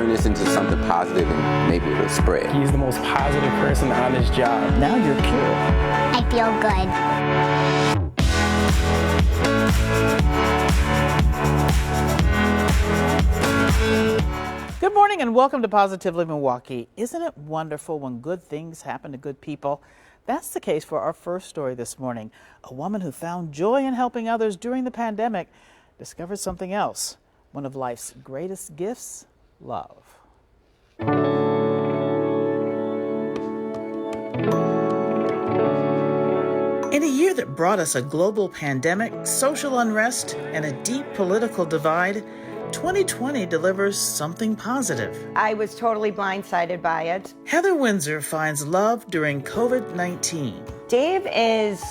turn this into something positive and maybe it'll spread. He's the most positive person on his job. Now you're cured. I feel good. Good morning and welcome to Positively Milwaukee. Isn't it wonderful when good things happen to good people? That's the case for our first story this morning. A woman who found joy in helping others during the pandemic discovered something else. One of life's greatest gifts, love. In a year that brought us a global pandemic, social unrest, and a deep political divide, 2020 delivers something positive. I was totally blindsided by it. Heather Windsor finds love during COVID-19. Dave is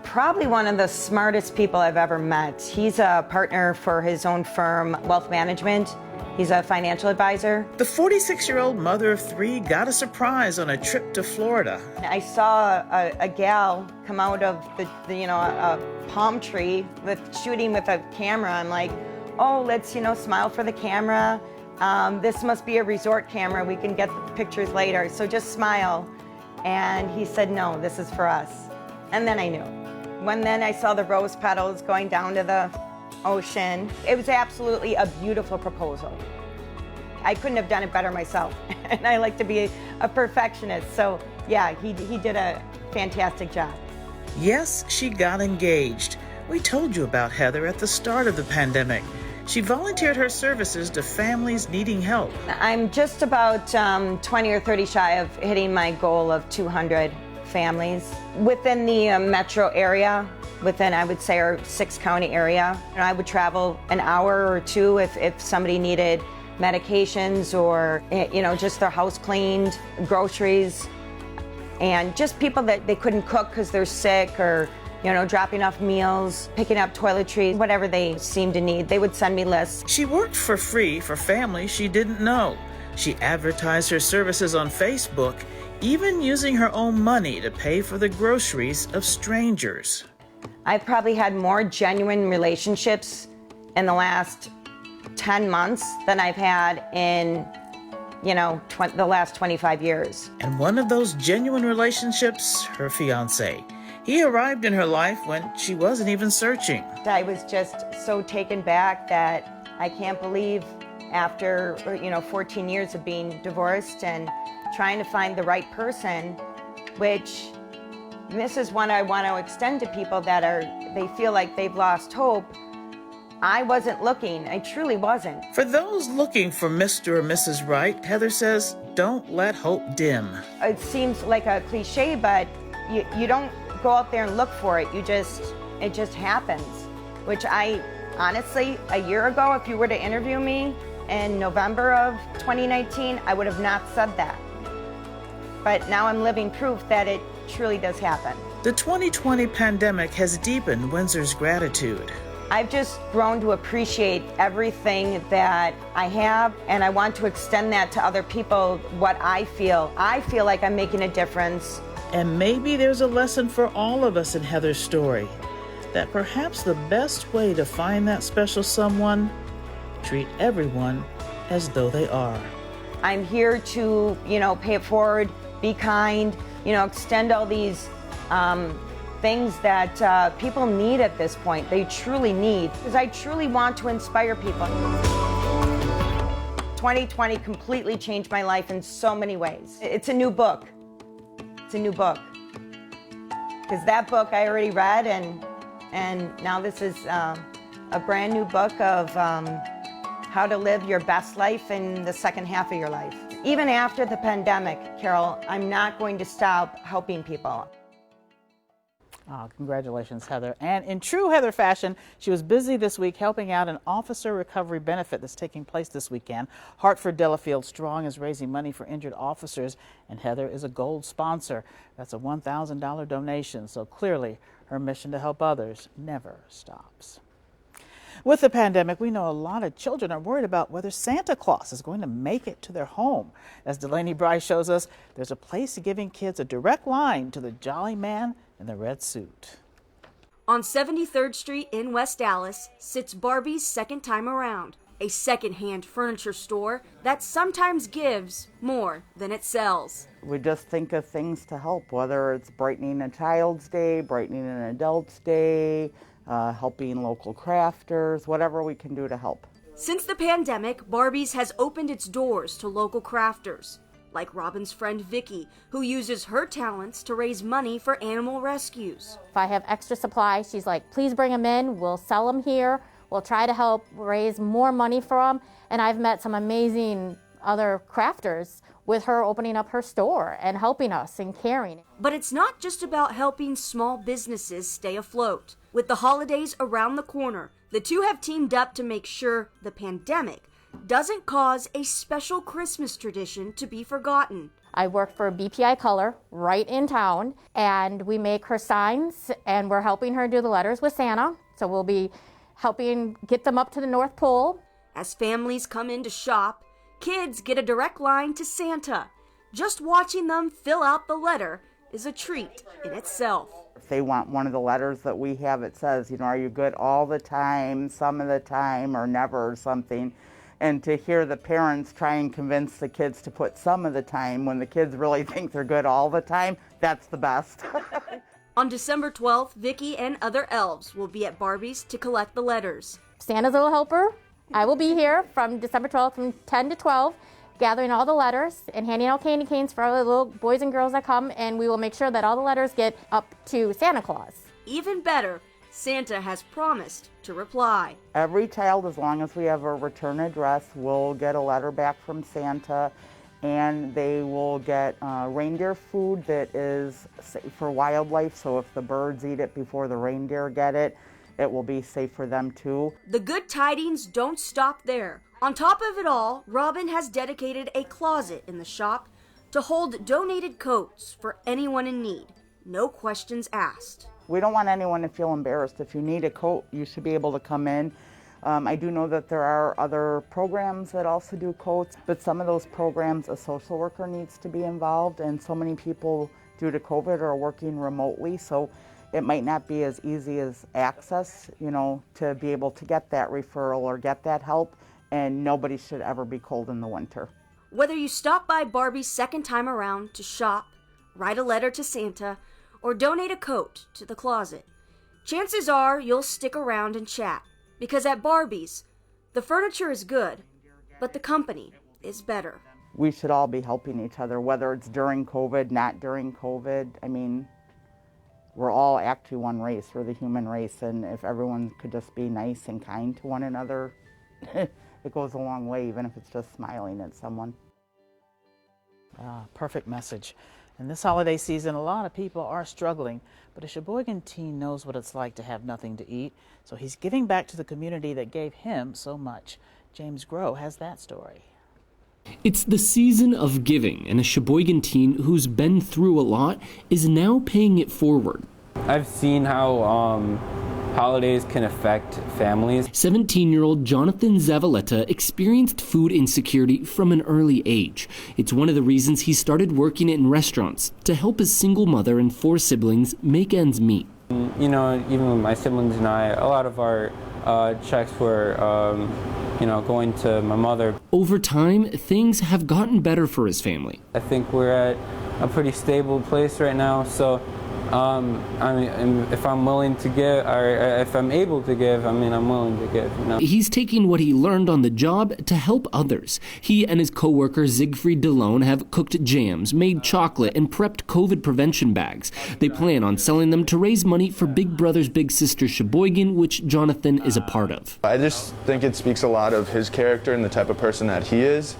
probably one of the smartest people I've ever met. He's a partner for his own firm, Wealth Management. He's a financial advisor. The 46-year-old mother of three got a surprise on a trip to Florida. I saw a gal come out of a palm tree shooting with a camera. I'm like, oh, let's, smile for the camera. This must be a resort camera. We can get the pictures later. So just smile. And he said, no, this is for us. And then I knew. Then I saw the rose petals going down to the ocean. It was absolutely a beautiful proposal. I couldn't have done it better myself. And I like to be a perfectionist. So yeah, he did a fantastic job. Yes, she got engaged. We told you about Heather at the start of the pandemic. She volunteered her services to families needing help. I'm just about 20 or 30 shy of hitting my goal of 200 families within the metro area, within, I would say, our 6-county area. And I would travel an hour or two if somebody needed medications or, just their house cleaned, groceries, and just people that they couldn't cook because they're sick or dropping off meals, picking up toiletries, whatever they seemed to need. They would send me lists. She worked for free for families she didn't know. She advertised her services on Facebook, even using her own money to pay for the groceries of strangers. I've probably had more genuine relationships in the last 10 months than I've had in, the last 25 years. And one of those genuine relationships, her fiancé. He arrived in her life when she wasn't even searching. I was just so taken back that I can't believe after 14 years of being divorced and trying to find the right person, which this is one I want to extend to people that they feel like they've lost hope. I wasn't looking. I truly wasn't. For those looking for Mr. or Mrs. Right, Heather says, don't let hope dim. It seems like a cliche, but you don't go out there and look for it. It just happens, which I honestly, a year ago, if you were to interview me in November of 2019, I would have not said that. But now I'm living proof that it truly does happen. The 2020 pandemic has deepened Windsor's gratitude. I've just grown to appreciate everything that I have, and I want to extend that to other people, what I feel. I feel like I'm making a difference. And maybe there's a lesson for all of us in Heather's story, that perhaps the best way to find that special someone, treat everyone as though they are. I'm here to, pay it forward, be kind, extend all these things that people need at this point. They truly need, because I truly want to inspire people. 2020 completely changed my life in so many ways. It's a new book. It's a new book. Because that book I already read, and now this is a brand new book of how to live your best life in the second half of your life. Even after the pandemic, Carole, I'm not going to stop helping people. Oh, congratulations, Heather. And in true Heather fashion, she was busy this week helping out an officer recovery benefit that's taking place this weekend. Hartford Delafield Strong is raising money for injured officers, and Heather is a gold sponsor. That's a $1,000 donation, so clearly her mission to help others never stops. With the pandemic, we know a lot of children are worried about whether Santa Claus is going to make it to their home. As Delaney Bryce shows us, there's a place giving kids a direct line to the jolly man in the red suit. On 73rd Street in West Dallas sits Barbie's second time around. a secondhand furniture store that sometimes gives more than it sells. We just think of things to help, whether it's brightening a child's day, brightening an adult's day, helping local crafters, whatever we can do to help. Since the pandemic, Barbie's has opened its doors to local crafters, like Robin's friend Vicky, who uses her talents to raise money for animal rescues. If I have extra supplies, she's like, please bring them in, we'll sell them here, we'll try to help raise more money for them. And I've met some amazing other crafters with her opening up her store and helping us and caring. But it's not just about helping small businesses stay afloat. With the holidays around the corner, the two have teamed up to make sure the pandemic doesn't cause a special Christmas tradition to be forgotten. I work for BPI Color right in town, and we make her signs, and we're helping her do the letters with Santa. So we'll be helping get them up to the North Pole. As families come in to shop, kids get a direct line to Santa. Just watching them fill out the letter is a treat in itself. If they want one of the letters that we have, it says, are you good all the time, some of the time, or never, or something. And to hear the parents try and convince the kids to put some of the time when the kids really think they're good all the time, that's the best. On December 12th, Vicky and other elves will be at Barbie's to collect the letters. Santa's Little Helper, I will be here from December 12th from 10 to 12, gathering all the letters and handing out candy canes for all the little boys and girls that come, and we will make sure that all the letters get up to Santa Claus. Even better, Santa has promised to reply. Every child, as long as we have a return address, will get a letter back from Santa, and they will get reindeer food that is safe for wildlife, so if the birds eat it before the reindeer get it, it will be safe for them too. The good tidings don't stop there. On top of it all, Robin has dedicated a closet in the shop to hold donated coats for anyone in need. No questions asked. We don't want anyone to feel embarrassed. If you need a coat, you should be able to come in. I do know that there are other programs that also do coats, but some of those programs, a social worker needs to be involved, and so many people, due to COVID, are working remotely, so it might not be as easy as access, to be able to get that referral or get that help, and nobody should ever be cold in the winter. Whether you stop by Barbie's second time around to shop, write a letter to Santa, or donate a coat to the closet, chances are you'll stick around and chat. Because at Barbie's, the furniture is good, but the company is better. We should all be helping each other, whether it's during COVID, not during COVID. I mean, we're all actually one race. We're the human race, and if everyone could just be nice and kind to one another, it goes a long way, even if it's just smiling at someone. Perfect message. In this holiday season, a lot of people are struggling, but a Sheboygan teen knows what it's like to have nothing to eat, so he's giving back to the community that gave him so much. James Groh has that story. It's the season of giving, and a Sheboygan teen who's been through a lot is now paying it forward. I've seen how holidays can affect families. 17-year-old Jonathan Zavaleta experienced food insecurity from an early age. It's one of the reasons he started working in restaurants to help his single mother and 4 siblings make ends meet. Even with my siblings and I, a lot of our checks were, going to my mother. Over time, things have gotten better for his family. I think we're at a pretty stable place right now, so if I'm willing to give, or if I'm able to give, I'm willing to give. He's taking what he learned on the job to help others. He and his co-worker Sigfried Dalone have cooked jams, made chocolate, and prepped COVID prevention bags. They plan on selling them to raise money for Big Brothers Big Sisters Sheboygan, which Jonathan is a part of. I just think it speaks a lot of his character and the type of person that he is.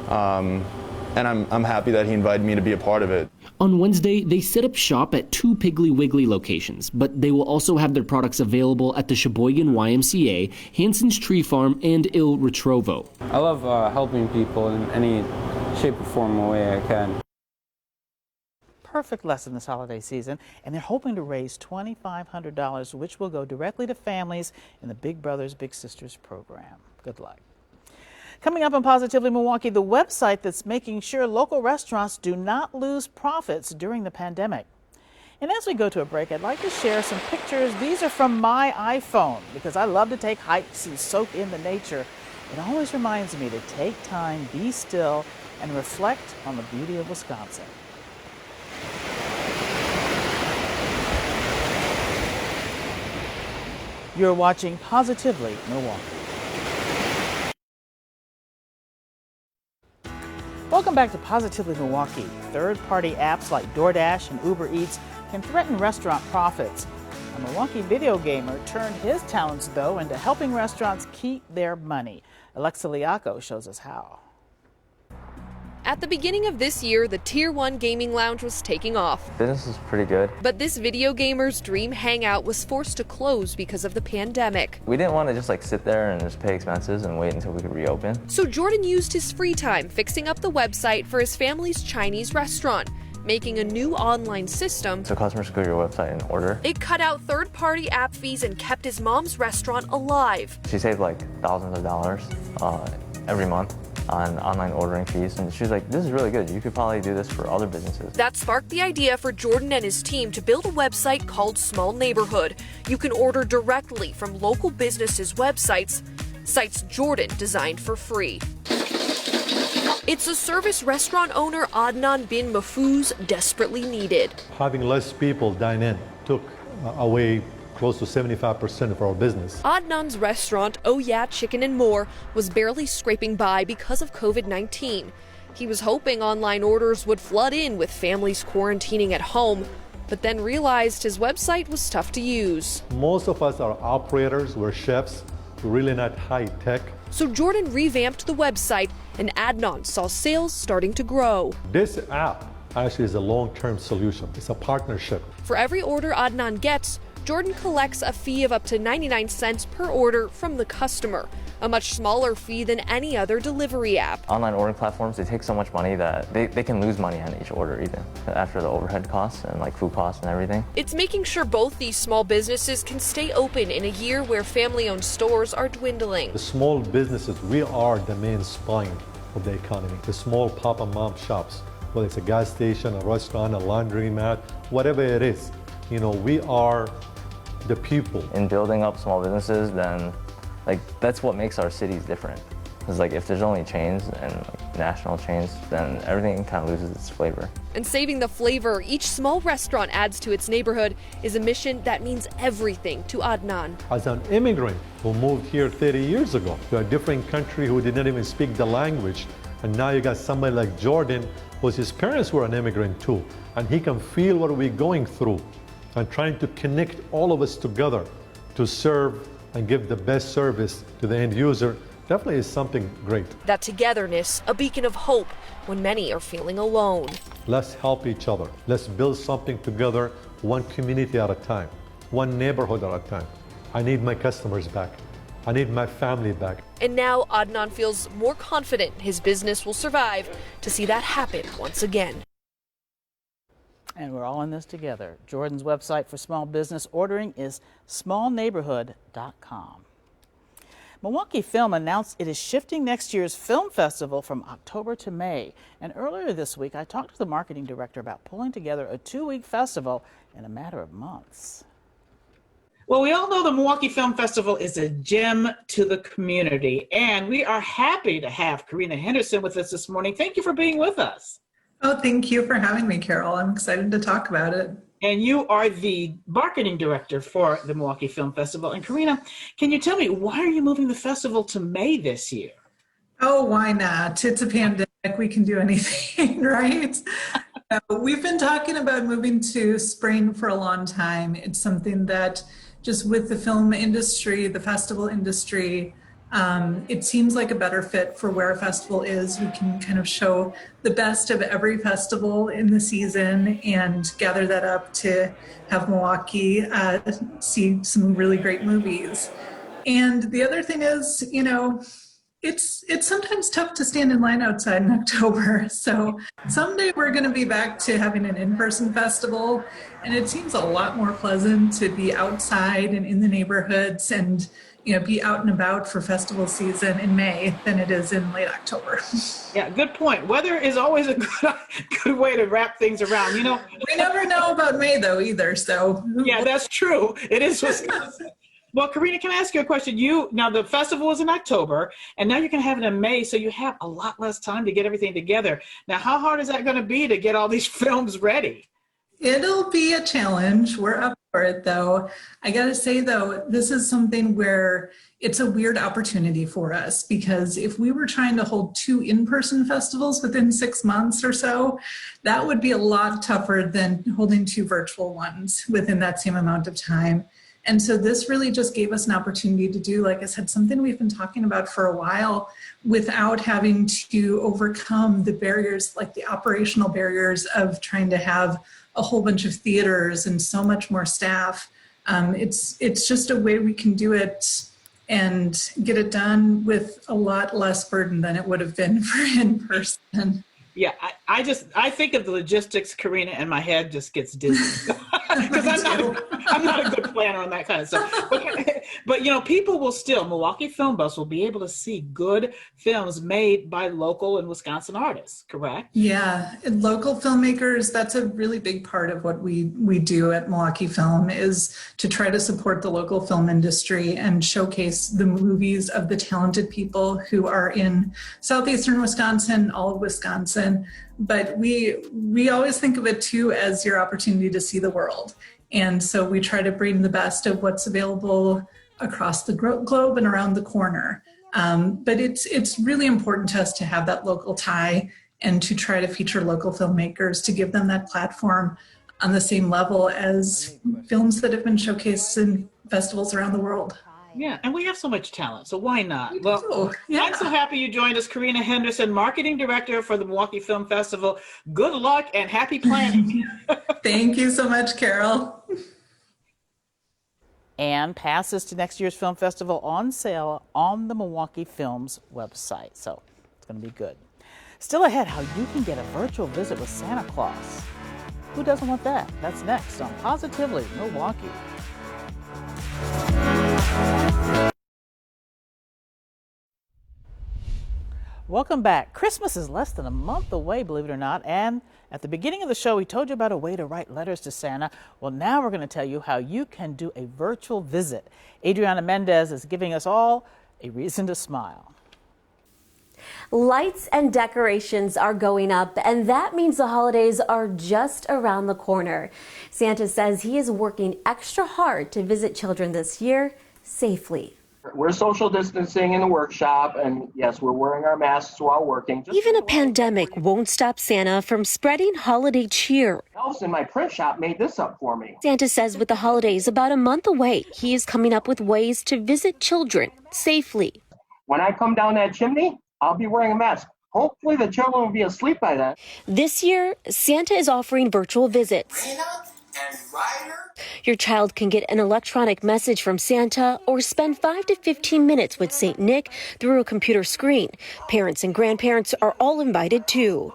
And I'm happy that he invited me to be a part of it. On Wednesday, they set up shop at 2 Piggly Wiggly locations, but they will also have their products available at the Sheboygan YMCA, Hanson's Tree Farm, and Il Retrovo. I love helping people in any shape or form or way I can. Perfect lesson this holiday season, and they're hoping to raise $2,500, which will go directly to families in the Big Brothers Big Sisters program. Good luck. Coming up on Positively Milwaukee, the website that's making sure local restaurants do not lose profits during the pandemic. And as we go to a break, I'd like to share some pictures. These are from my iPhone because I love to take hikes and soak in the nature. It always reminds me to take time, be still, and reflect on the beauty of Wisconsin. You're watching Positively Milwaukee. Welcome back to Positively Milwaukee. Third-party apps like DoorDash and Uber Eats can threaten restaurant profits. A Milwaukee video gamer turned his talents, though, into helping restaurants keep their money. Alexa Liaco shows us how. At the beginning of this year, the Tier 1 gaming lounge was taking off. Business is pretty good. But this video gamer's dream hangout was forced to close because of the pandemic. We didn't want to just sit there and just pay expenses and wait until we could reopen. So Jordan used his free time fixing up the website for his family's Chinese restaurant, making a new online system so customers could go to your website and order. It cut out third-party app fees and kept his mom's restaurant alive. She saved like thousands of dollars every month on online ordering fees, and she was like, this is really good. You could probably do this for other businesses. That sparked the idea for Jordan and his team to build a website called Small Neighborhood. You can order directly from local businesses' websites, sites Jordan designed for free. It's a service restaurant owner Adnan bin Mahfouz desperately needed. Having less people dine in took away close to 75% of our business. Adnan's restaurant, Oh Yeah Chicken and More, was barely scraping by because of COVID-19. He was hoping online orders would flood in with families quarantining at home, but then realized his website was tough to use. Most of us are operators, we're chefs, we're really not high tech. So Jordan revamped the website, and Adnan saw sales starting to grow. This app actually is a long-term solution. It's a partnership. For every order Adnan gets, Jordan collects a fee of up to 99 cents per order from the customer, a much smaller fee than any other delivery app. Online ordering platforms, they take so much money that they can lose money on each order even, after the overhead costs and like food costs and everything. It's making sure both these small businesses can stay open in a year where family-owned stores are dwindling. The small businesses, we are the main spine of the economy. The small pop and mom shops, whether it's a gas station, a restaurant, a laundromat, whatever it is, you know, we are the people. In building up small businesses, then that's what makes our cities different. Because if there's only chains and national chains, then everything kind of loses its flavor. And saving the flavor each small restaurant adds to its neighborhood is a mission that means everything to Adnan. As an immigrant who moved here 30 years ago to a different country who did not even speak the language, and now you got somebody like Jordan, whose his parents were an immigrant too, and he can feel what we're going through, and trying to connect all of us together to serve and give the best service to the end user definitely is something great. That togetherness, a beacon of hope when many are feeling alone. Let's help each other. Let's build something together, one community at a time, one neighborhood at a time. I need my customers back. I need my family back. And now Adnan feels more confident his business will survive to see that happen once again. And we're all in this together. Jordan's website for small business ordering is smallneighborhood.com. Milwaukee Film announced it is shifting next year's film festival from October to May. And earlier this week, I talked to the marketing director about pulling together a 2-week festival in a matter of months. Well, we all know the Milwaukee Film Festival is a gem to the community, and we are happy to have Karina Henderson with us this morning. Thank you for being with us. Oh, thank you for having me, Carol. I'm excited to talk about it. And you are the marketing director for the Milwaukee Film Festival. And Karina, can you tell me, why are you moving the festival to May this year? Oh, why not? It's a pandemic. We can do anything, right? We've been talking about moving to spring for a long time. It's something that just with the film industry, the festival industry, it seems like a better fit for where a festival is. We can kind of show the best of every festival in the season and gather that up to have Milwaukee see some really great movies. And the other thing is, you know, it's sometimes tough to stand in line outside in October. So someday we're going to be back to having an in-person festival, and it seems a lot more pleasant to be outside and in the neighborhoods and, you know, be out and about for festival season in May than it is in late October. Yeah, good point. Weather is always a good way to wrap things around. You know, we never know about May though either. So yeah, that's true. It is Wisconsin. Well, Karina, can I ask you a question? Now the festival is in October, and now you're going to have it in May, so you have a lot less time to get everything together. Now, how hard is that going to be to get all these films ready? It'll be a challenge. We're up for it, though. I got to say, though, this is something where it's a weird opportunity for us, because if we were trying to hold 2 in-person festivals within 6 months or so, that would be a lot tougher than holding 2 virtual ones within that same amount of time. And so this really just gave us an opportunity to do, like I said, something we've been talking about for a while without having to overcome the barriers, like the operational barriers of trying to have a whole bunch of theaters and so much more staff. It's just a way we can do it and get it done with a lot less burden than it would have been for in person. Yeah, I think of the logistics, Karina, and my head just gets dizzy because I'm not a good planner on that kind of stuff. But people will still, Milwaukee Film Bus will be able to see good films made by local and Wisconsin artists, correct? Yeah, and local filmmakers, that's a really big part of what we do at Milwaukee Film, is to try to support the local film industry and showcase the movies of the talented people who are in southeastern Wisconsin, all of Wisconsin. But we always think of it too as your opportunity to see the world. And so we try to bring the best of what's available across the globe and around the corner. But it's really important to us to have that local tie and to try to feature local filmmakers, to give them that platform on the same level as films that have been showcased in festivals around the world. Yeah, and we have so much talent, so why not? Well, I'm so happy you joined us, Karina Henderson, Marketing Director for the Milwaukee Film Festival. Good luck and happy planning. Thank you so much, Carole. And passes to next year's film festival on sale on the Milwaukee Films website. So it's going to be good. Still ahead, how you can get a virtual visit with Santa Claus. Who doesn't want that? That's next on Positively Milwaukee. Welcome back. Christmas is less than a month away, believe it or not. And at the beginning of the show, we told you about a way to write letters to Santa. Well, now we're going to tell you how you can do a virtual visit. Adriana Mendez is giving us all a reason to smile. Lights and decorations are going up, and that means the holidays are just around the corner. Santa says he is working extra hard to visit children this year safely. We're social distancing in the workshop, and yes, we're wearing our masks while working. Even a pandemic won't stop Santa from spreading holiday cheer. Elves in my print shop made this up for me. Santa says with the holidays about a month away, he is coming up with ways to visit children safely. When I come down that chimney, I'll be wearing a mask. Hopefully the children will be asleep by then. This year, Santa is offering virtual visits. Your child can get an electronic message from Santa or spend 5 to 15 minutes with St. Nick through a computer screen. Parents and grandparents are all invited too.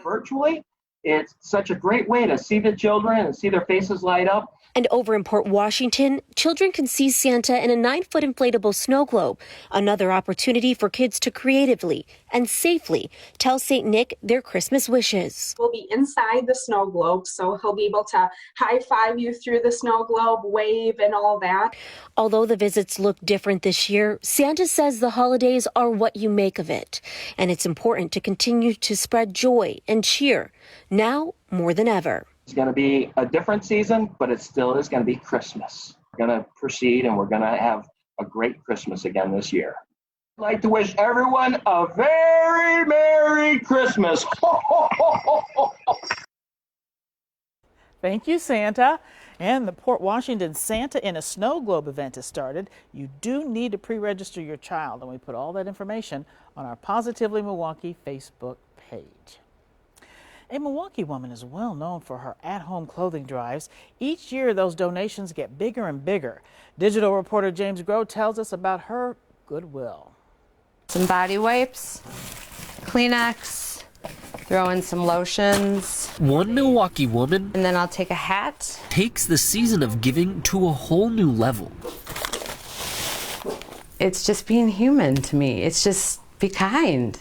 Virtually, it's such a great way to see the children and see their faces light up. And over in Port Washington, children can see Santa in a 9-foot inflatable snow globe, another opportunity for kids to creatively and safely tell St. Nick their Christmas wishes. We'll be inside the snow globe, so he'll be able to high-five you through the snow globe, wave, and all that. Although the visits look different this year, Santa says the holidays are what you make of it, and it's important to continue to spread joy and cheer, now more than ever. It's going to be a different season, but it still is going to be Christmas. We're going to proceed, and we're going to have a great Christmas again this year. I'd like to wish everyone a very Merry Christmas. Thank you, Santa. And the Port Washington Santa in a Snow Globe event has started. You do need to pre-register your child, and we put all that information on our Positively Milwaukee Facebook page. A Milwaukee woman is well known for her at-home clothing drives. Each year, those donations get bigger and bigger. Digital reporter James Groh tells us about her goodwill. Some body wipes, Kleenex, throw in some lotions. One Milwaukee woman, and then I'll take a hat, takes the season of giving to a whole new level. It's just being human to me. It's just be kind.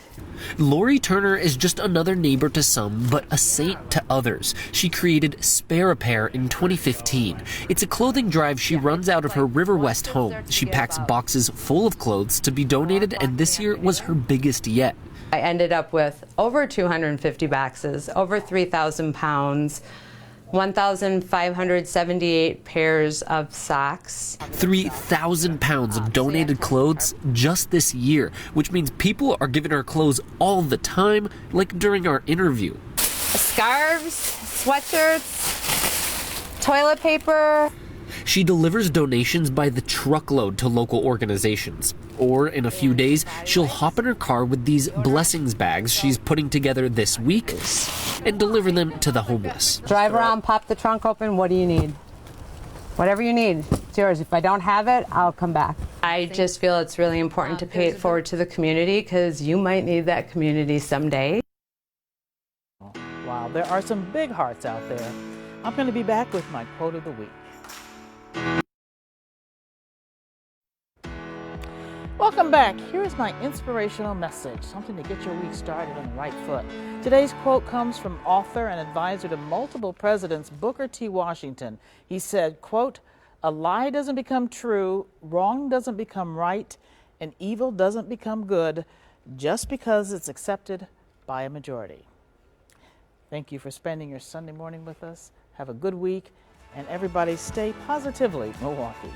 Lori Turner is just another neighbor to some, but a saint to others. She created Spare a Pair in 2015. It's a clothing drive she runs out of her River West home. She packs boxes full of clothes to be donated, and this year was her biggest yet. I ended up with over 250 boxes, over 3,000 pounds, 1,578 pairs of socks. 3,000 pounds of donated clothes just this year, which means people are giving her clothes all the time, like during our interview. Scarves, sweatshirts, toilet paper. She delivers donations by the truckload to local organizations. Or in a few days, she'll hop in her car with these blessings bags she's putting together this week and deliver them to the homeless. Drive around, pop the trunk open. What do you need? Whatever you need, it's yours. If I don't have it, I'll come back. I just feel it's really important to pay it forward to the community because you might need that community someday. Wow, there are some big hearts out there. I'm going to be back with my quote of the week. Welcome back. Here's my inspirational message, something to get your week started on the right foot. Today's quote comes from author and advisor to multiple presidents, Booker T. Washington. He said, quote, "A lie doesn't become true, wrong doesn't become right, and evil doesn't become good just because it's accepted by a majority." Thank you for spending your Sunday morning with us. Have a good week, and everybody stay positively Milwaukee.